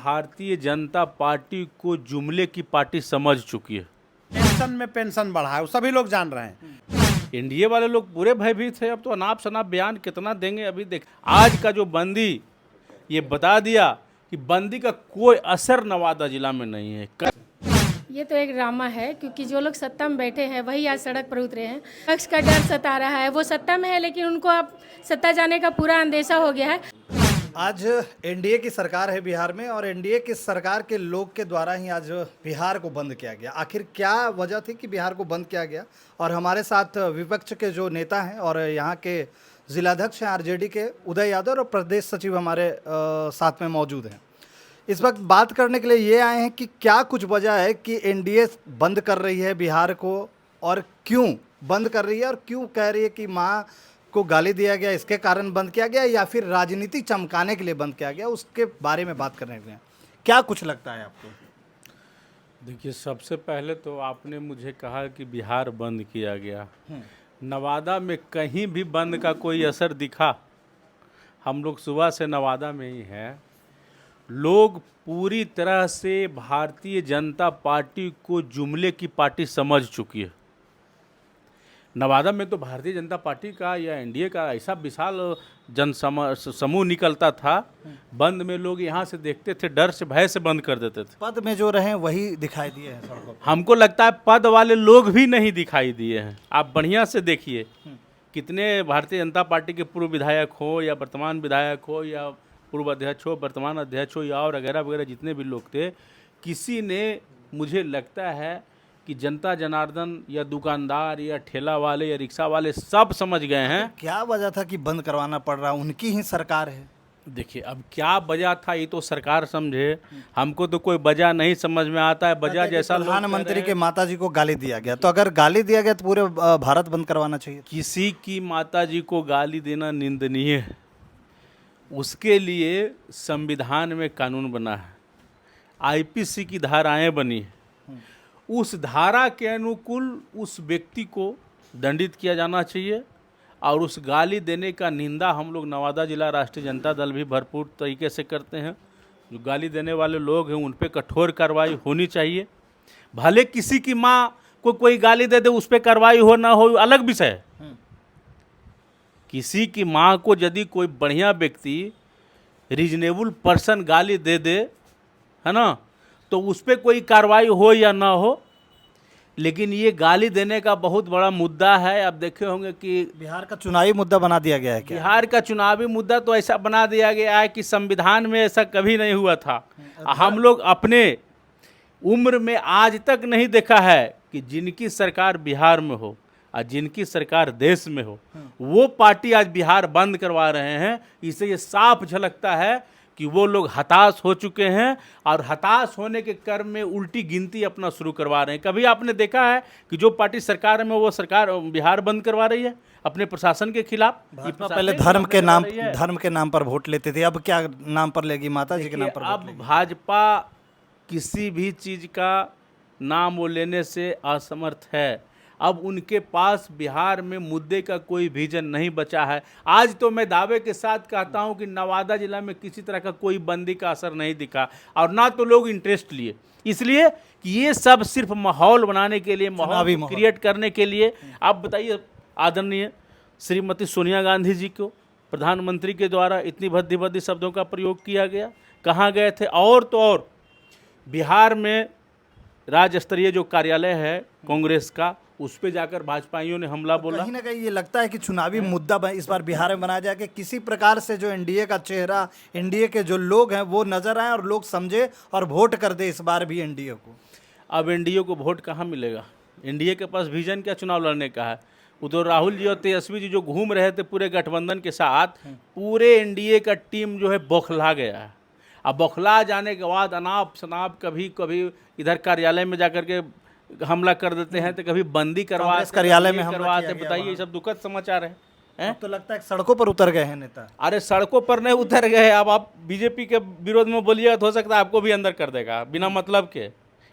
Bharatiya Janata party को जुमले की पार्टी समझ चुकी है। पेंशन में पेंशन बढ़ा है, वो सभी लोग जान रहे हैं। एनडीए वाले लोग पूरे भयभीत है। अब तो अनाप शनाप बयान कितना देंगे। अभी देख, आज का जो बंदी ये बता दिया कि बंदी का कोई असर नवादा जिला में नहीं है। ये तो एक ड्रामा है, क्योंकि जो लोग सत्ता में बैठे हैं वही आज सड़क पर उतरे हैं। पक्ष का डर सता रहा है, वो सत्ता में है लेकिन उनको अब सत्ता जाने का पूरा अंदेशा हो गया है। आज एनडीए की सरकार है बिहार में, और एनडीए की सरकार के लोग के द्वारा ही आज बिहार को बंद किया गया। आखिर क्या वजह थी कि बिहार को बंद किया गया? और हमारे साथ विपक्ष के जो नेता हैं और यहाँ के जिलाध्यक्ष हैं आरजेडी के उदय यादव और प्रदेश सचिव हमारे साथ में मौजूद हैं। इस वक्त बात करने के लिए ये आए हैं कि क्या कुछ वजह है कि एनडीए बंद कर रही है बिहार को, और क्यों बंद कर रही है, और क्यों कह रही है कि माँ को गाली दिया गया इसके कारण बंद किया गया, या फिर राजनीति चमकाने के लिए बंद किया गया, उसके बारे में बात करने के लिए क्या कुछ लगता है आपको? देखिए, सबसे पहले तो आपने मुझे कहा कि बिहार बंद किया गया। नवादा में कहीं भी बंद का कोई असर दिखा? हम लोग सुबह से नवादा में ही हैं। लोग पूरी तरह से भारतीय जनता पार्टी को जुमले की पार्टी समझ चुकी है। नवादा में तो भारतीय जनता पार्टी का या एनडीए का ऐसा विशाल जन समूह निकलता था, बंद में लोग यहाँ से देखते थे, डर से भय से बंद कर देते थे। पद में जो रहे वही दिखाई दिए हैं सड़कों पर। हमको लगता है पद वाले लोग भी नहीं दिखाई दिए हैं। आप बढ़िया से देखिए, कितने भारतीय जनता पार्टी के पूर्व विधायक हो या वर्तमान विधायक हो या पूर्व अध्यक्ष हो, वर्तमान अध्यक्ष हो, या और वगैरह वगैरह जितने भी लोग थे, किसी ने, मुझे लगता है कि जनता जनार्दन या दुकानदार या ठेला वाले या रिक्शा वाले सब समझ गए हैं। क्या वजह था कि बंद करवाना पड़ रहा? उनकी ही सरकार है। देखिए, अब क्या वजह था ये तो सरकार समझे, हमको तो कोई वजह नहीं समझ में आता है। वजह जैसा प्रधानमंत्री के माताजी को गाली दिया गया, तो अगर गाली दिया गया तो पूरे भारत बंद करवाना चाहिए। किसी की माताजी को गाली देना निंदनीय है। उसके लिए संविधान में कानून बना है, आईपीसी की धाराएं बनी है। उस धारा के अनुकूल उस व्यक्ति को दंडित किया जाना चाहिए, और उस गाली देने का निंदा हम लोग नवादा जिला राष्ट्रीय जनता दल भी भरपूर तरीके से करते हैं। जो गाली देने वाले लोग हैं उन पे कठोर कार्रवाई होनी चाहिए। भले किसी की माँ को कोई गाली दे दे, उस पर कार्रवाई हो ना हो अलग विषय है। किसी की माँ को यदि कोई बढ़िया व्यक्ति, रीजनेबल पर्सन गाली दे दे, है ना, तो उस पर कोई कार्रवाई हो या ना हो, लेकिन ये गाली देने का बहुत बड़ा मुद्दा है। अब देखे होंगे कि बिहार का चुनावी मुद्दा बना दिया गया है क्या? बिहार का चुनावी मुद्दा तो ऐसा बना दिया गया है कि संविधान में ऐसा कभी नहीं हुआ था। हम लोग अपने उम्र में आज तक नहीं देखा है कि जिनकी सरकार बिहार में हो और जिनकी सरकार देश में हो, वो पार्टी आज बिहार बंद करवा रहे हैं। इससे ये साफ झलकता है कि वो लोग हताश हो चुके हैं, और हताश होने के क्रम में उल्टी गिनती अपना शुरू करवा रहे हैं। कभी आपने देखा है कि जो पार्टी सरकार में वो सरकार बिहार बंद करवा रही है अपने प्रशासन के खिलाफ? पहले धर्म के नाम पर वोट लेते थे, अब क्या नाम पर लेगी? माता जी के नाम पर। अब भाजपा किसी भी चीज़ का नाम वो लेने से असमर्थ है। अब उनके पास बिहार में मुद्दे का कोई विजन नहीं बचा है। आज तो मैं दावे के साथ कहता हूं कि नवादा जिला में किसी तरह का कोई बंदी का असर नहीं दिखा, और ना तो लोग इंटरेस्ट लिए, इसलिए कि ये सब सिर्फ माहौल बनाने के लिए, माहौल क्रिएट करने के लिए। आप बताइए, आदरणीय श्रीमती सोनिया गांधी जी को प्रधानमंत्री के द्वारा इतनी भद्दी भद्दी शब्दों का प्रयोग किया गया, कहाँ गए थे? और तो और बिहार में राज्य स्तरीय जो कार्यालय है कांग्रेस का, उस पे जाकर भाजपाइयों ने हमला बोला। कहीं ना कहीं ये लगता है कि चुनावी मुद्दा इस बार बिहार में बनाया जाए कि किसी प्रकार से जो एनडीए का चेहरा, एनडीए के जो लोग हैं वो नजर आए और लोग समझे और वोट कर दे इस बार भी एनडीए को। अब एनडीए को वोट कहाँ मिलेगा? एनडीए के पास विजन क्या चुनाव लड़ने का है? उधर राहुल जी और तेजस्वी जी जो घूम रहे थे पूरे गठबंधन के साथ, पूरे एनडीए का टीम जो है बौखला गया है। अब बौखला जाने के बाद अनाप शनाप कभी कभी इधर कार्यालय में जाकर के हमला कर देते हैं, तो कभी बंदी करवाते, कार्यालय में करवाते। बताइए, ये सब दुखद समाचार है। तो लगता है सड़कों पर उतर गए हैं नेता। अरे सड़कों पर नहीं उतर गए। अब आप बीजेपी के विरोध में बोलिएगा तो हो सकता है आपको भी अंदर कर देगा बिना मतलब के।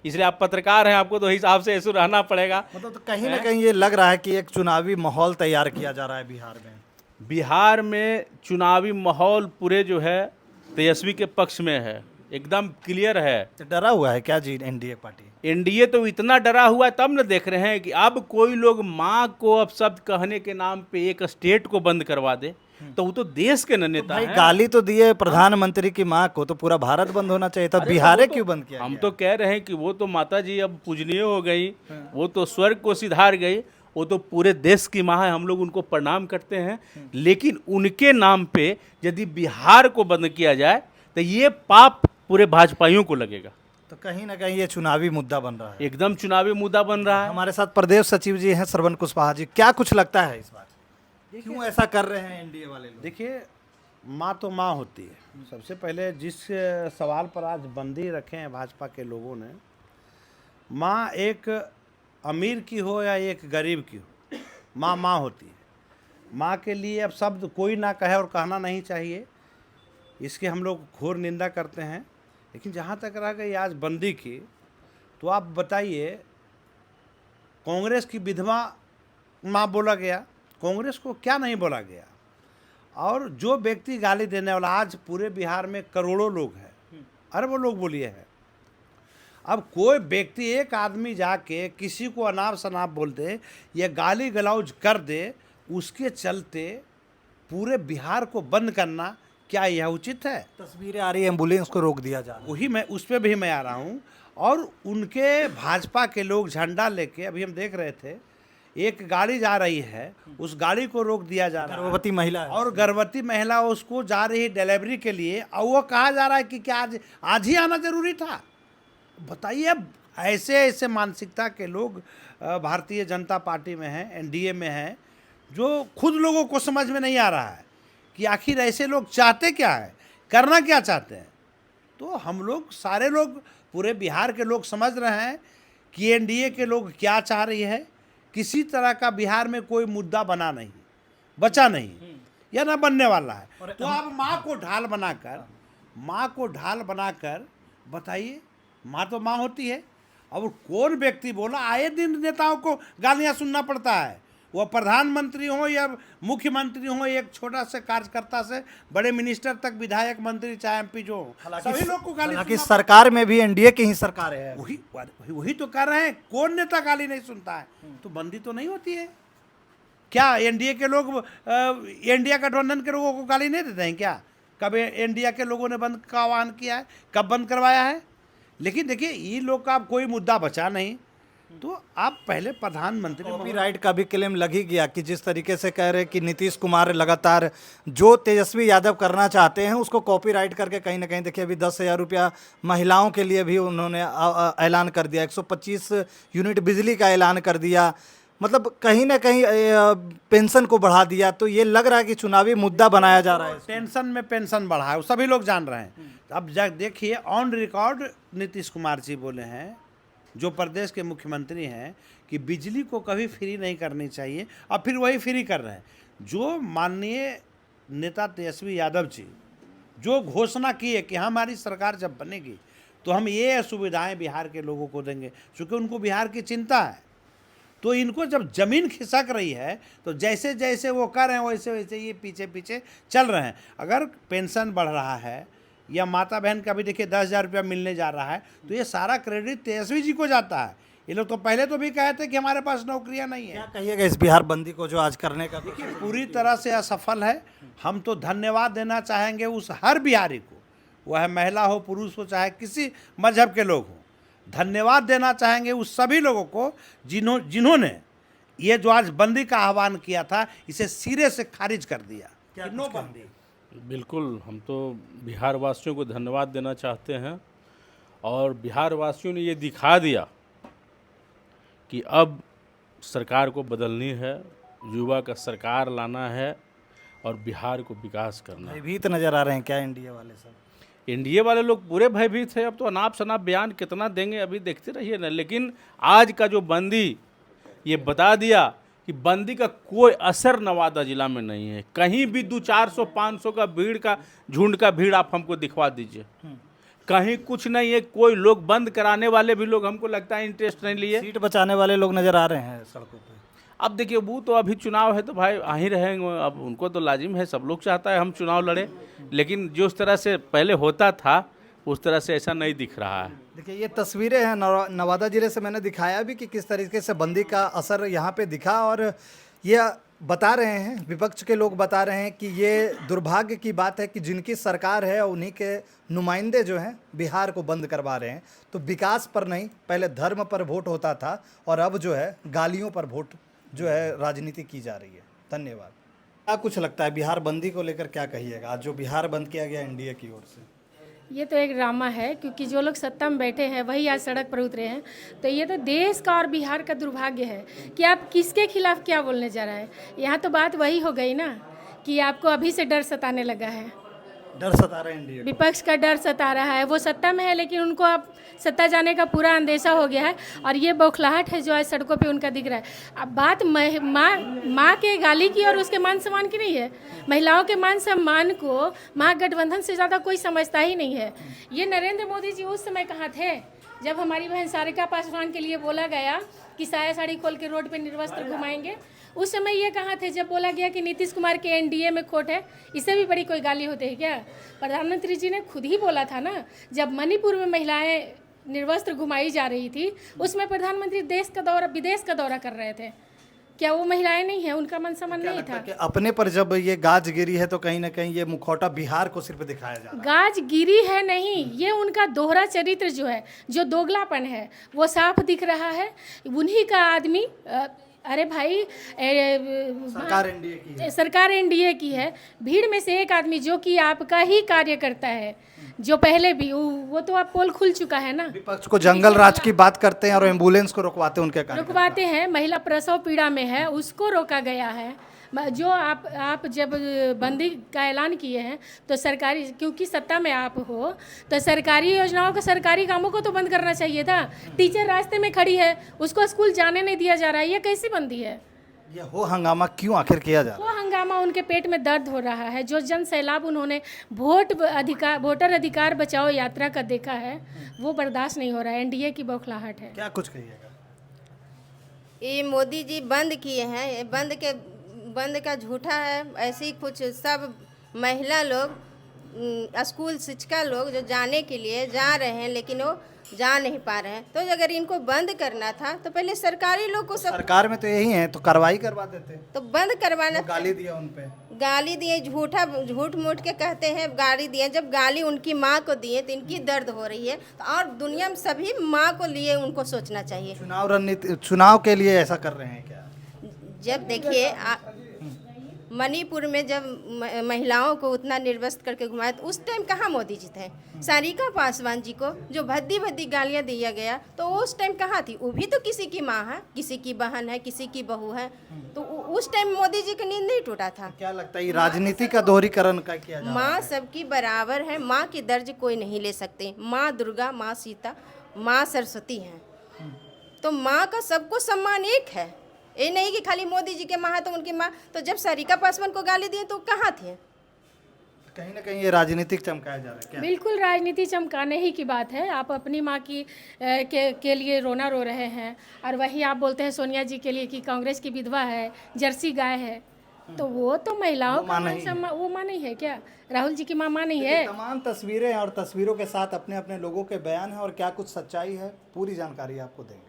इसलिए आप पत्रकार हैं, आपको तो हिसाब से ऐसे रहना पड़ेगा। मतलब तो कहीं ना कहीं ये लग रहा है कि एक चुनावी माहौल तैयार किया जा रहा है बिहार में। बिहार में चुनावी माहौल पूरे जो है तेजस्वी के पक्ष में है। एकदम क्लियर है। तो डरा हुआ है क्या जी एनडीए पार्टी? एनडीए तो इतना डरा हुआ है, तब न देख रहे हैं कि अब कोई लोग माँ को अब शब्द कहने के नाम पे एक स्टेट को बंद करवा दे, तो वो तो देश के न नेता भाई हैं। गाली तो दिए प्रधानमंत्री की माँ को, तो पूरा भारत बंद होना चाहिए था, अरे बिहार वो तो- क्यों बंद किया हम गया? तो कह रहे हैं कि वो तो माता जी अब पूजनीय हो गई, वो तो स्वर्ग को सिधार गई, वो तो पूरे देश की माँ है, हम लोग उनको प्रणाम करते हैं। लेकिन उनके नाम पे यदि बिहार को बंद किया जाए तो ये पाप पूरे भाजपाइयों को लगेगा। तो कहीं ना कहीं ये चुनावी मुद्दा बन रहा है। एकदम चुनावी मुद्दा बन रहा है। हमारे साथ प्रदेश सचिव जी हैं श्रवण कुशवाहा जी, क्या कुछ लगता है इस बार क्यों ऐसा कर रहे हैं एनडीए वाले लोग? देखिए, माँ तो माँ होती है। सबसे पहले जिस सवाल पर आज बंदी रखे हैं भाजपा के लोगों ने, माँ एक अमीर की हो या एक गरीब की हो, माँ माँ होती है। माँ के लिए अब शब्द कोई ना कहे और कहना नहीं चाहिए, इसके हम लोग घोर निंदा करते हैं। लेकिन जहाँ तक रह गई आज बंदी की, तो आप बताइए, कांग्रेस की विधवा माँ बोला गया, कांग्रेस को क्या नहीं बोला गया? और जो व्यक्ति गाली देने वाला, आज पूरे बिहार में करोड़ों लोग हैं, अरबों लोग बोलिए हैं। अब कोई व्यक्ति, एक आदमी जाके किसी को अनाप शनाप बोल दे या गाली गलौज कर दे, उसके चलते पूरे बिहार को बंद करना, क्या यह उचित है? तस्वीरें आ रही है, एम्बुलेंस को रोक दिया जा रहा है। वही मैं उस पर भी मैं आ रहा हूँ। और उनके भाजपा के लोग झंडा लेके, अभी हम देख रहे थे, एक गाड़ी जा रही है, उस गाड़ी को रोक दिया जा रहा है, गर्भवती महिला है। और गर्भवती महिला उसको जा रही है डिलीवरी के लिए, और वो कहा जा रहा है कि क्या आज ही आना जरूरी था? बताइए। अब ऐसे ऐसे मानसिकता के लोग भारतीय जनता पार्टी में हैं, एनडीए में हैं, जो खुद लोगों को समझ में नहीं आ रहा है कि आखिर ऐसे लोग चाहते क्या है, करना क्या चाहते हैं। तो हम लोग सारे लोग, पूरे बिहार के लोग समझ रहे हैं कि एनडीए के लोग क्या चाह रही है। किसी तरह का बिहार में कोई मुद्दा बना नहीं, बचा नहीं, या ना बनने वाला है। तो आप माँ को ढाल बनाकर बताइए, माँ तो माँ होती है। अब कौन व्यक्ति बोला, आए दिन नेताओं को गालियाँ सुनना पड़ता है, वो प्रधानमंत्री हो या मुख्यमंत्री हो, एक छोटा से कार्यकर्ता से बड़े मिनिस्टर तक, विधायक, मंत्री, चाहे एमपी जो हो, सभी लोग को गाली हालांकि सुनना सरकार में भी एनडीए की ही सरकार है। वही तो कर रहे हैं। कौन नेता गाली नहीं सुनता है? तो बंदी तो नहीं होती है क्या? एनडीए के लोग इंडिया गठबंधन के लोगों को गाली नहीं देते हैं क्या? कब इंडिया के लोगों ने बंद का आह्वान किया है, कब बंद करवाया है? लेकिन देखिए, ये लोग का अब कोई मुद्दा बचा नहीं, तो आप पहले प्रधानमंत्री कॉपीराइट का भी क्लेम लग ही गया कि जिस तरीके से कह रहे कि नीतीश कुमार लगातार जो तेजस्वी यादव करना चाहते हैं उसको कॉपीराइट करके कहीं ना कहीं, देखिए अभी 10,000 रुपया महिलाओं के लिए भी उन्होंने ऐलान कर दिया, 125 यूनिट बिजली का ऐलान कर दिया, मतलब कहीं ना कहीं पेंशन को बढ़ा दिया। तो ये लग रहा है कि चुनावी मुद्दा बनाया जा रहा है। टेंशन में पेंशन बढ़ा है, वो सभी लोग जान रहे हैं। अब देखिए, ऑन रिकॉर्ड नीतीश कुमार जी बोले हैं, जो प्रदेश के मुख्यमंत्री हैं, कि बिजली को कभी फ्री नहीं करनी चाहिए, और फिर वही फ्री कर रहे हैं। जो माननीय नेता तेजस्वी यादव जी जो घोषणा किए कि हमारी सरकार जब बनेगी तो हम ये सुविधाएं बिहार के लोगों को देंगे, क्योंकि उनको बिहार की चिंता है। तो इनको जब ज़मीन खिसक रही है, तो जैसे जैसे वो कर रहे हैं वैसे वैसे ये पीछे पीछे चल रहे हैं। अगर पेंशन बढ़ रहा है या माता बहन का भी देखिए 10,000 रुपया मिलने जा रहा है, तो ये सारा क्रेडिट तेजस्वी जी को जाता है। ये लोग तो पहले तो भी कहे थे कि हमारे पास नौकरियां नहीं है। क्या कहिएगा इस बिहार बंदी को जो आज करने का? देखिए, पूरी तरह से असफल है। हम तो धन्यवाद देना चाहेंगे उस हर बिहारी को, वह महिला हो, पुरुष हो, चाहे किसी मजहब के लोग हों। धन्यवाद देना चाहेंगे उस सभी लोगों को जिन्होंने ये जो आज बंदी का आह्वान किया था, इसे सिरे से खारिज कर दिया। नो बंदी। बिल्कुल, हम तो बिहार वासियों को धन्यवाद देना चाहते हैं, और बिहार वासियों ने ये दिखा दिया कि अब सरकार को बदलनी है, युवा का सरकार लाना है, और बिहार को विकास करना है। भयभीत नजर आ रहे हैं क्या एनडीए वाले सब? एनडीए वाले लोग पूरे भयभीत है। अब तो अनाप शनाप बयान कितना देंगे, अभी देखते रहिए ना। लेकिन आज का जो बंदी, ये बता दिया कि बंदी का कोई असर नवादा जिला में नहीं है। कहीं भी 200-400-500 का भीड़ का झुंड का भीड़ आप हमको दिखवा दीजिए, कहीं कुछ नहीं है। कोई लोग बंद कराने वाले भी लोग हमको लगता है इंटरेस्ट नहीं लिए। सीट बचाने वाले लोग नजर आ रहे हैं सड़कों पे। अब देखिए, वो तो अभी चुनाव है तो भाई आ ही रहेंगे, अब उनको तो लाजिम है, सब लोग चाहता है हम चुनाव लड़े। लेकिन जिस तरह से पहले होता था, उस तरह से ऐसा नहीं दिख रहा है। देखिए ये तस्वीरें हैं नवादा जिले से, मैंने दिखाया भी कि किस तरीके से बंदी का असर यहाँ पे दिखा। और ये बता रहे हैं, विपक्ष के लोग बता रहे हैं कि ये दुर्भाग्य की बात है कि जिनकी सरकार है उन्हीं के नुमाइंदे जो हैं बिहार को बंद करवा रहे हैं। तो विकास पर नहीं, पहले धर्म पर वोट होता था और अब जो है गालियों पर वोट जो है राजनीति की जा रही है। धन्यवाद। क्या कुछ लगता है बिहार बंदी को लेकर, क्या कहिएगा आज जो बिहार बंद किया गया एनडीए की ओर से? ये तो एक ड्रामा है, क्योंकि जो लोग सत्ता में बैठे हैं वही आज सड़क पर उतरे हैं। तो ये तो देश का और बिहार का दुर्भाग्य है कि आप किसके खिलाफ क्या बोलने जा रहा है। यहाँ तो बात वही हो गई ना कि आपको अभी से डर सताने लगा है, डर सता रहे हैं एनडीए, विपक्ष का डर सता रहा है। वो सत्ता में है लेकिन उनको अब सत्ता जाने का पूरा अंदेशा हो गया है, और ये बौखलाहट है जो आज सड़कों पे उनका दिख रहा है। अब बात माँ के गाली की और उसके मान सम्मान की नहीं है। महिलाओं के मान सम्मान को महागठबंधन से ज़्यादा कोई समझता ही नहीं है। ये नरेंद्र मोदी जी उस समय कहाँ थे जब हमारी बहन सारिका पासवान के लिए बोला गया कि साया साड़ी खोल के रोड पे निर्वस्त्र घुमाएंगे? उस समय ये कहाँ थे जब बोला गया कि नीतीश कुमार के एनडीए में खोट है? इससे भी बड़ी कोई गाली होती है क्या? प्रधानमंत्री जी ने खुद ही बोला था ना, जब मणिपुर में महिलाएं निर्वस्त्र घुमाई जा रही थी उसमें प्रधानमंत्री देश का दौरा, विदेश का दौरा कर रहे थे। क्या वो महिलाएं नहीं है, उनका मन सम्मान नहीं था? कि अपने पर जब ये गाज गिरी है तो कहीं ना कहीं ये मुखौटा बिहार को सिर्फ दिखाया जा रहा है। गाज गिरी है नहीं, ये उनका दोहरा चरित्र जो है, जो दोगलापन है वो साफ दिख रहा है। उन्हीं का आदमी अरे भाई सरकार एनडीए की है, सरकार एनडीए की है। भीड़ में से एक आदमी जो कि आपका ही कार्य करता है, जो पहले भी वो तो आप पोल खुल चुका है ना। विपक्ष को जंगल राज की बात करते हैं और एम्बुलेंस को रुकवाते हैं, उनके कारण रुकवाते हैं। महिला प्रसव पीड़ा में है उसको रोका गया है। जो आप जब बंदी का ऐलान किए हैं तो सरकारी, क्योंकि सत्ता में आप हो तो सरकारी योजनाओं को, सरकारी कामों को तो बंद करना चाहिए था। टीचर रास्ते में खड़ी है, उसको स्कूल जाने नहीं दिया जा रहा है, ये कैसी बंदी है? ये हो हंगामा क्यों आखिर किया जा रहा है? वो हंगामा उनके पेट में दर्द हो रहा है। जो जन सैलाब उन्होंने वोटर अधिकार बचाओ यात्रा का देखा है वो बर्दाश्त नहीं हो रहा है। एनडीए की बौखलाहट है। क्या कुछ कहिएगा? ये मोदी जी बंद किए हैं, ये बंद का झूठा है। ऐसे ही कुछ सब महिला लोग, स्कूल शिक्षिका लोग जो जाने के लिए जा रहे हैं लेकिन वो जा नहीं पा रहे हैं। तो अगर इनको बंद करना था तो पहले सरकारी लोग को, सब सरकार में तो यही है तो कार्रवाई करवा देते। तो बंद करवाना। गाली दिया उन पे, गाली दिए, झूठ मूठ के कहते हैं गाली दिए। जब गाली उनकी माँ को दिए तो इनकी दर्द हो रही है। तो और दुनिया में सभी माँ को लिए उनको सोचना चाहिए। चुनाव रणनीति, चुनाव के लिए ऐसा कर रहे हैं क्या? जब देखिए मणिपुर में जब महिलाओं को उतना निर्वस्त्र करके घुमाया तो उस टाइम कहाँ मोदी जी थे? सारिका पासवान जी को जो भद्दी गालियाँ दिया गया तो उस टाइम कहाँ थी? वो भी तो किसी की माँ है, किसी की बहन है, किसी की बहू है। तो उस टाइम मोदी जी का नींद नहीं टूटा था। क्या लगता है ये राजनीति का दोहरीकरण का किया जा रहा है? माँ सबकी बराबर है, माँ की दर्ज कोई नहीं ले सकते। माँ दुर्गा, माँ सीता, माँ सरस्वती हैं। तो माँ का सबको सम्मान एक है। ये नहीं कि खाली मोदी जी के माँ है तो उनकी माँ। तो जब सारिका पासवान को गाली दिए तो कहाँ थे? कहीं ना कहीं ये राजनीतिक चमकाया जा रहा है क्या? बिल्कुल राजनीति चमकाने ही की बात है। आप अपनी माँ की के लिए रोना रो रहे हैं और वहीं आप बोलते हैं सोनिया जी के लिए कि कांग्रेस की विधवा है, जर्सी गाय है। तो वो तो महिलाओं का मान सम्मान, वो माँ नहीं है क्या? राहुल जी की माँ नहीं है? तमाम तस्वीरें और तस्वीरों के साथ अपने अपने लोगों के बयान है और क्या कुछ सच्चाई है, पूरी जानकारी आपको देंगे।